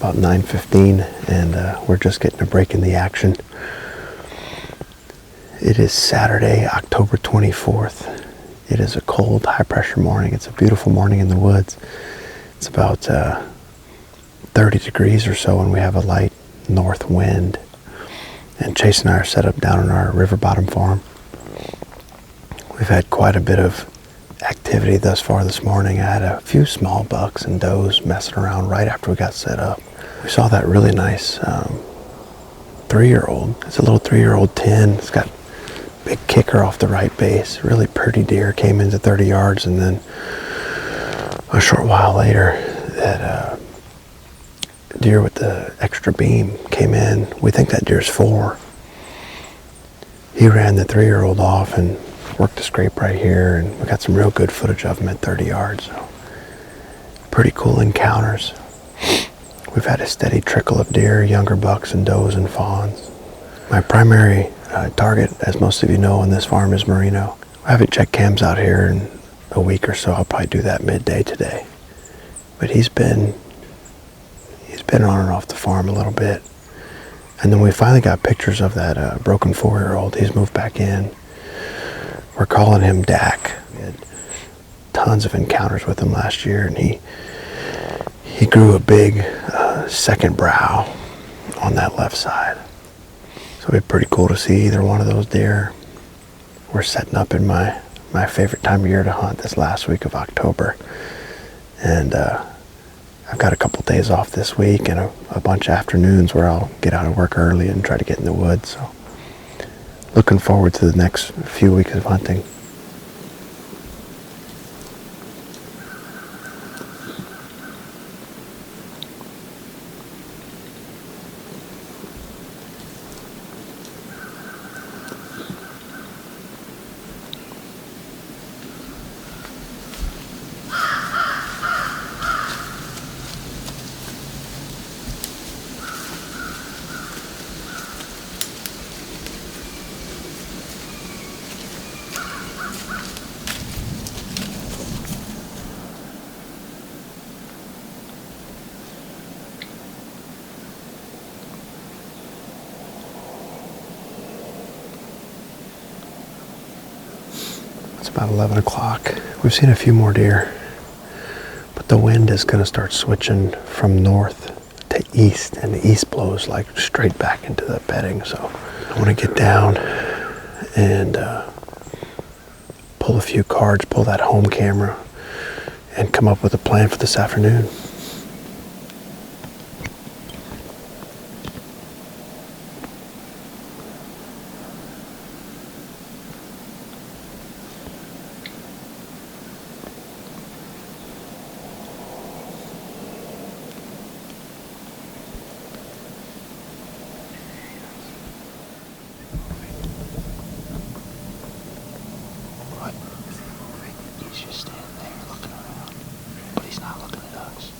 about 9:15, and we're just getting a break in the action. It is Saturday, October 24th. It is a cold, high-pressure morning. It's a beautiful morning in the woods. It's about 30 degrees or so, and we have a light north wind. And Chase and I are set up down in our river bottom farm. We've had quite a bit of activity thus far this morning. I had a few small bucks and does messing around right after we got set up. We saw that really nice 3-year-old. It's a little 3-year-old 10. It's got a big kicker off the right base. Really pretty deer. Came into 30 yards, and then a short while later, that deer with the extra beam came in. We think that deer's 4. He ran the 3-year-old off and worked the scrape right here, and we got some real good footage of him at 30 yards. So pretty cool encounters. We've had a steady trickle of deer, younger bucks and does and fawns. My primary target, as most of you know, on this farm is Marino. I haven't checked cams out here in a week or so. I'll probably do that midday today. But he's been on and off the farm a little bit. And then we finally got pictures of that broken 4-year-old. He's moved back in. We're calling him Dak. We had tons of encounters with him last year, and he grew a big second brow on that left side. So it'd be pretty cool to see either one of those deer. We're setting up in my favorite time of year to hunt, this last week of October. And I've got a couple days off this week and a bunch of afternoons where I'll get out of work early and try to get in the woods. So looking forward to the next few weeks of hunting. It's about 11 o'clock. We've seen a few more deer, but the wind is going to start switching from north to east, and the east blows like straight back into the bedding. So I want to get down and pull a few cards, pull that home camera, and come up with a plan for this afternoon. He's just standing there looking around, but he's not looking at us.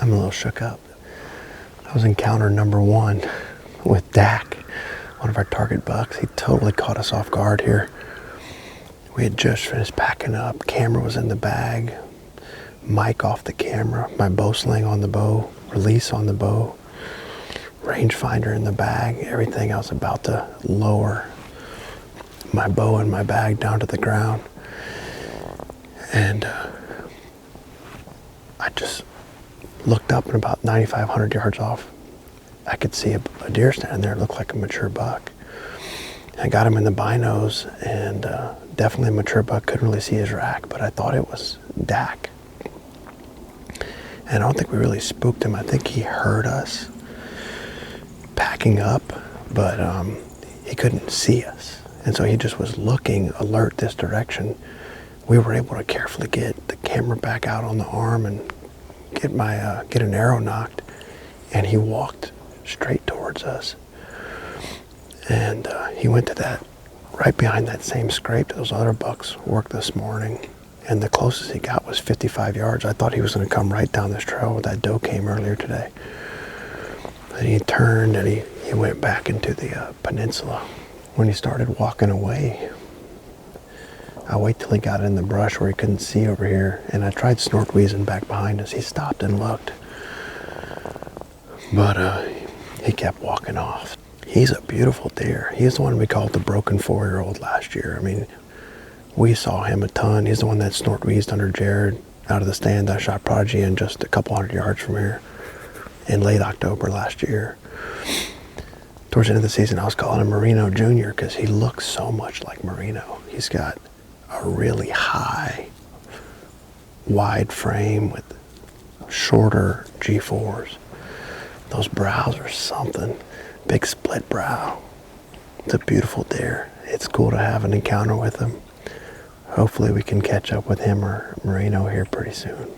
I'm a little shook up. That was encounter number 1 with Dak, one of our target bucks. He totally caught us off guard here. We had just finished packing up. Camera was in the bag. Mic off the camera. My bow sling on the bow. Release on the bow. Rangefinder in the bag. Everything. I was about to lower my bow and my bag down to the ground. And I just looked up, and about 9,500 yards off, I could see a deer standing there. It looked like a mature buck. I got him in the binos, and definitely a mature buck. Couldn't really see his rack, but I thought it was Dak. And I don't think we really spooked him. I think he heard us packing up, but he couldn't see us. And so he just was looking alert this direction. We were able to carefully get the camera back out on the arm and get an arrow knocked, and he walked straight towards us. And he went to that, right behind that same scrape that those other bucks worked this morning. And the closest he got was 55 yards. I thought he was going to come right down this trail where that doe came earlier today. And he turned and he went back into the peninsula. When he started walking away, I waited till he got in the brush where he couldn't see over here, and I tried snort wheezing back behind us. He stopped and looked, but he kept walking off. He's a beautiful deer. He's the one we called the broken 4-year-old last year. I mean, we saw him a ton. He's the one that snort wheezed under Jared out of the stand. I shot Prodigy in just a couple hundred yards from here in late October last year. Towards the end of the season, I was calling him Marino Jr. because he looks so much like Marino. He's got a really high, wide frame with shorter G4s. Those brows are something. Big split brow. It's a beautiful deer. It's cool to have an encounter with him. Hopefully we can catch up with him or Marino here pretty soon.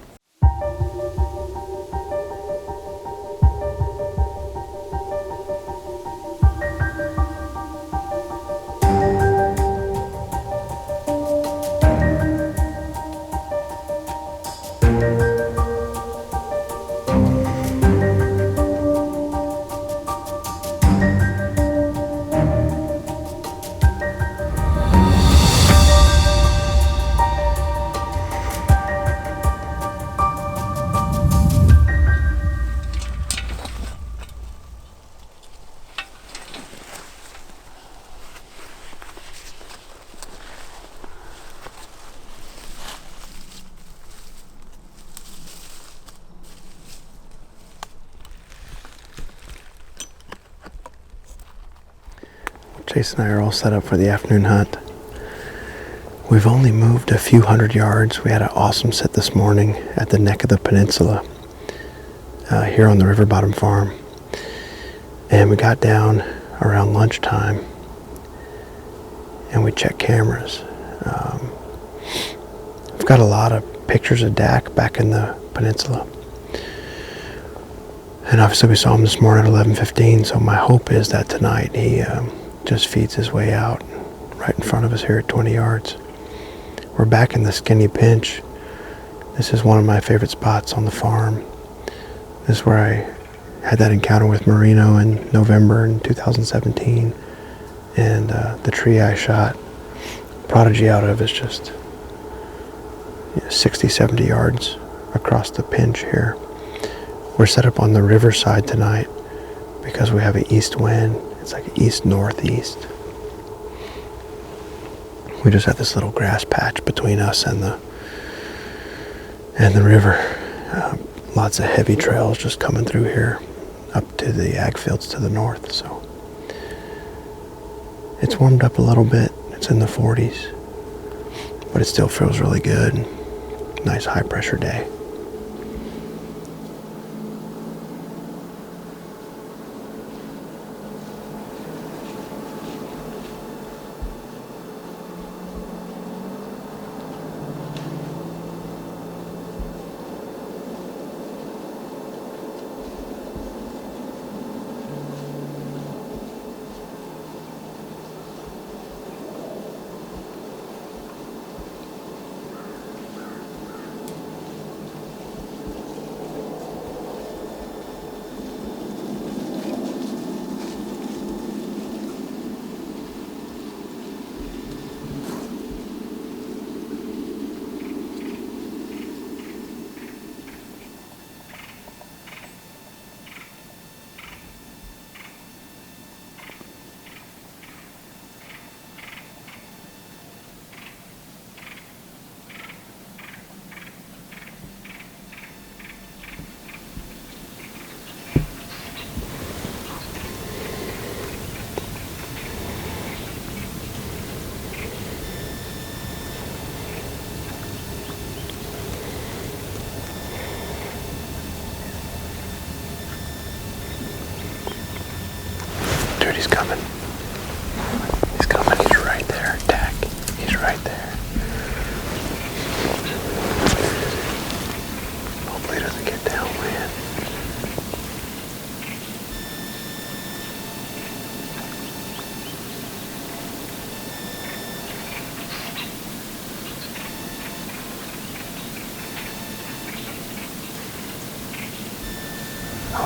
Chase and I are all set up for the afternoon hunt. We've only moved a few hundred yards. We had an awesome sit this morning at the neck of the peninsula here on the River Bottom Farm. And we got down around lunchtime and we checked cameras. We've got a lot of pictures of Dak back in the peninsula. And obviously we saw him this morning at 11:15, so my hope is that tonight he just feeds his way out right in front of us here at 20 yards. We're back in the Skinny Pinch. This is one of my favorite spots on the farm. This is where I had that encounter with Marino in November in 2017. And the tree I shot Prodigy out of is just 60, 70 yards across the pinch here. We're set up on the riverside tonight because we have an east wind. It's like east-northeast. We just have this little grass patch between us and the river. Lots of heavy trails just coming through here up to the ag fields to the north. So it's warmed up a little bit. It's in the 40s, but it still feels really good. Nice high pressure day.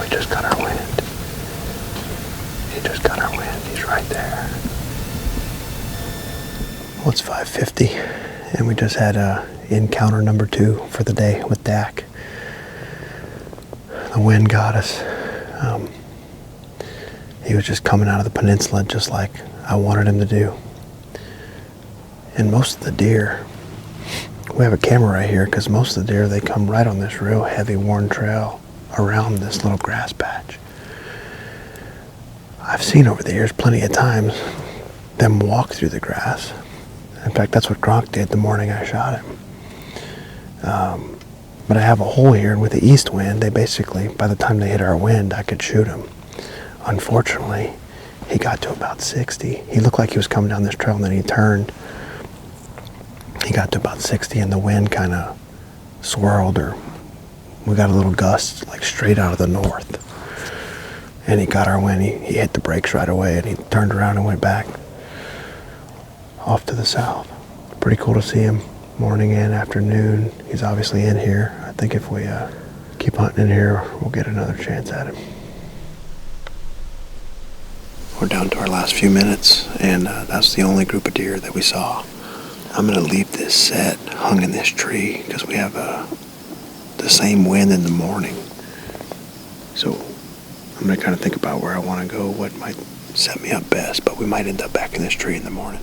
he just got our wind. He just got our wind. He's right there. Well, it's 5:50, and we just had encounter number 2 for the day with Dak. The wind got us. He was just coming out of the peninsula just like I wanted him to do. And most of the deer, we have a camera right here because most of the deer, they come right on this real heavy worn trail around this little grass patch. I've seen over the years plenty of times them walk through the grass. In fact, that's what Gronk did the morning I shot him. But I have a hole here, and with the east wind, they basically, by the time they hit our wind, I could shoot him. Unfortunately, he got to about 60. He looked like he was coming down this trail, and then he turned. He got to about 60, and the wind kind of swirled, or we got a little gust, like straight out of the north. And he got our wind. He hit the brakes right away, and he turned around and went back off to the south. Pretty cool to see him morning and afternoon. He's obviously in here. I think if we keep hunting in here, we'll get another chance at him. We're down to our last few minutes, and that's the only group of deer that we saw. I'm going to leave this set hung in this tree because we have the same wind in the morning. So I'm going to kind of think about where I want to go, what might set me up best, but we might end up back in this tree in the morning.